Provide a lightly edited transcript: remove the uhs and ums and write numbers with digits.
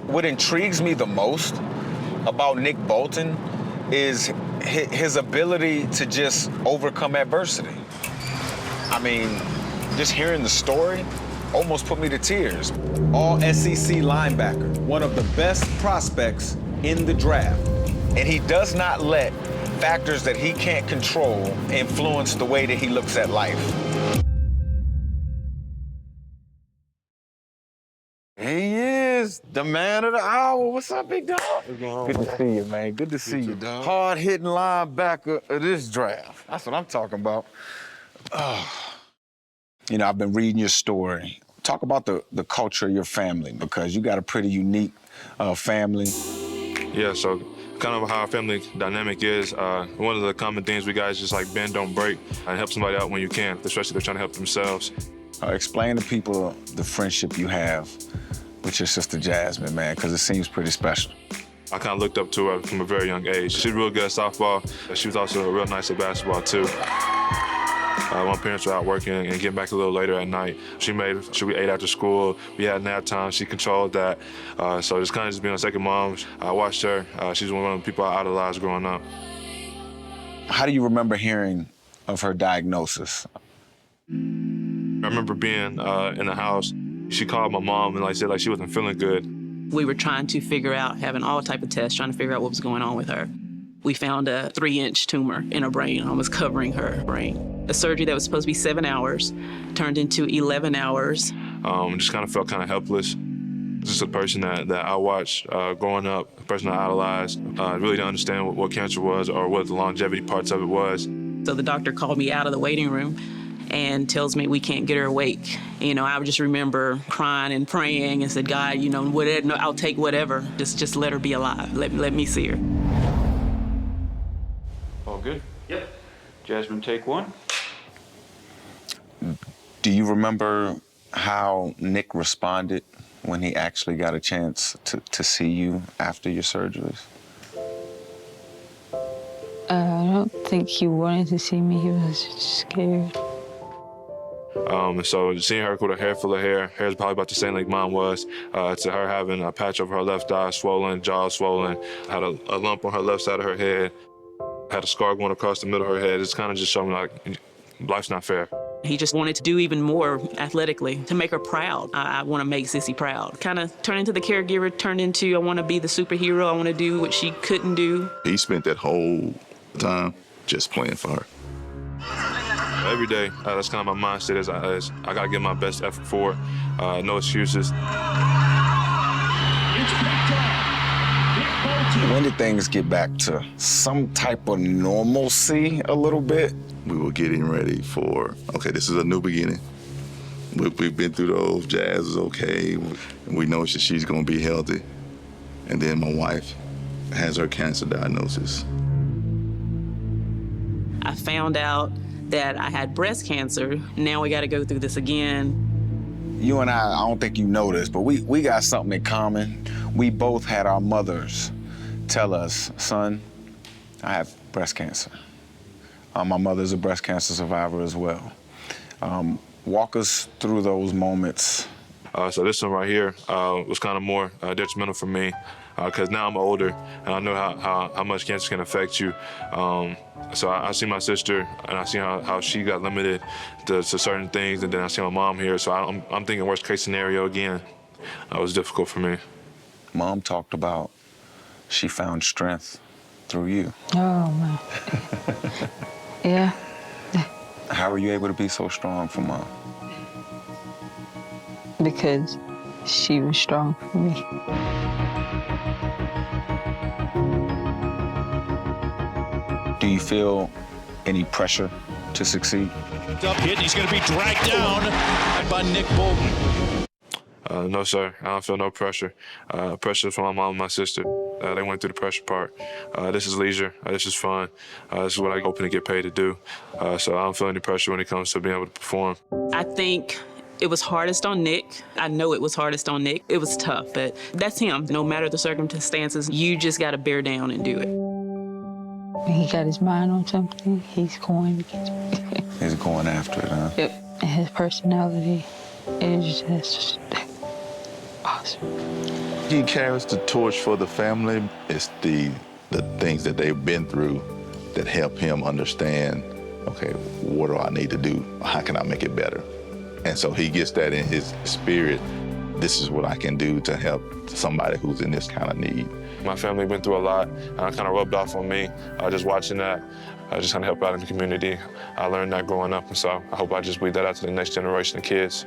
What intrigues me the most about Nick Bolton is his ability to just overcome adversity. I mean, just hearing the story almost put me to tears. All SEC linebacker, one of the best prospects in the draft. And he does not let factors that he can't control influence the way that he looks at life. Here he is, the man of the hour. What's up, big dog? Good to see you, man. Good to see you. Hard-hitting linebacker of this draft. That's what I'm talking about. You know, I've been reading your story. Talk about the culture of your family, because you got a pretty unique family. Yeah, so kind of how our family dynamic is, one of the common things we guys just like bend, don't break, and help somebody out when you can, especially if they're trying to help themselves. Explain to people the friendship you have with your sister Jazmine, man, because it seems pretty special. I kind of looked up to her from a very young age. She's real good at softball. She was also real nice at basketball, too. My parents were out working and getting back a little later at night. She made sure we ate after school. We had nap time. She controlled that. So it's kind of just being a second mom. I watched her. She's one of the people I idolized growing up. How do you remember hearing of her diagnosis? I remember being in the house. She called my mom and said she wasn't feeling good. We were trying to figure out, having all type of tests, trying to figure out what was going on with her. We found a 3-inch tumor in her brain, almost covering her brain. A surgery that was supposed to be 7 hours turned into 11 hours. Just kind of felt kind of helpless. Just a person that I watched growing up, a person I idolized, really didn't understand what cancer was or what the longevity parts of it was. So the doctor called me out of the waiting room and tells me we can't get her awake. You know, I just remember crying and praying and said, God, you know, whatever, no, I'll take whatever. Just let her be alive. Let me see her. All good? Yep. Jazmine, take one. Do you remember how Nick responded when he actually got a chance to see you after your surgeries? I don't think he wanted to see me. He was just scared. So seeing her with her hair full of hair is probably about the same like mine was, to her having a patch over her left eye swollen, jaw swollen, had a lump on her left side of her head, had a scar going across the middle of her head. It's kind of just showing life's not fair. He just wanted to do even more athletically to make her proud. I want to make Sissy proud. Kind of turned into the caregiver, turned into I want to be the superhero. I want to do what she couldn't do. He spent that whole time just playing for her. Every day, that's kind of my mindset is I got to give my best effort for it. No excuses. When did things get back to some type of normalcy a little bit? We were getting ready for, okay, this is a new beginning. We've been through those. Jazz is okay. We know that she's going to be healthy. And then my wife has her cancer diagnosis. I found out that I had breast cancer. Now we got to go through this again. You and I don't think you know this, but we got something in common. We both had our mothers tell us, son, I have breast cancer. My mother's a breast cancer survivor as well. Walk us through those moments. So this one right here was kind of more detrimental for me because now I'm older and I know how much cancer can affect you. So I see my sister and I see how she got limited to certain things, and then I see my mom here. So I'm thinking worst case scenario again. It was difficult for me. Mom talked about she found strength through you. Oh, man. Yeah. How were you able to be so strong for Mom? Because she was strong for me. Do you feel any pressure to succeed? Up hit, he's going to be dragged down by Nick Bolton. No, sir. I don't feel no pressure. Pressure from my mom and my sister. They went through the pressure part. This is leisure. This is fun. This is what I open to get paid to do. So I don't feel any pressure when it comes to being able to perform. I think it was hardest on Nick. I know it was hardest on Nick. It was tough, but that's him. No matter the circumstances, you just got to bear down and do it. When he got his mind on something, he's going to get it. He's going after it, huh? Yep. And his personality is just awesome. He carries the torch for the family. It's the things that they've been through that help him understand, okay, what do I need to do? How can I make it better? And so he gets that in his spirit. This is what I can do to help somebody who's in this kind of need. My family went through a lot, and it kind of rubbed off on me. Just watching that, just kind of help out in the community. I learned that growing up, and so I hope I just leave that out to the next generation of kids.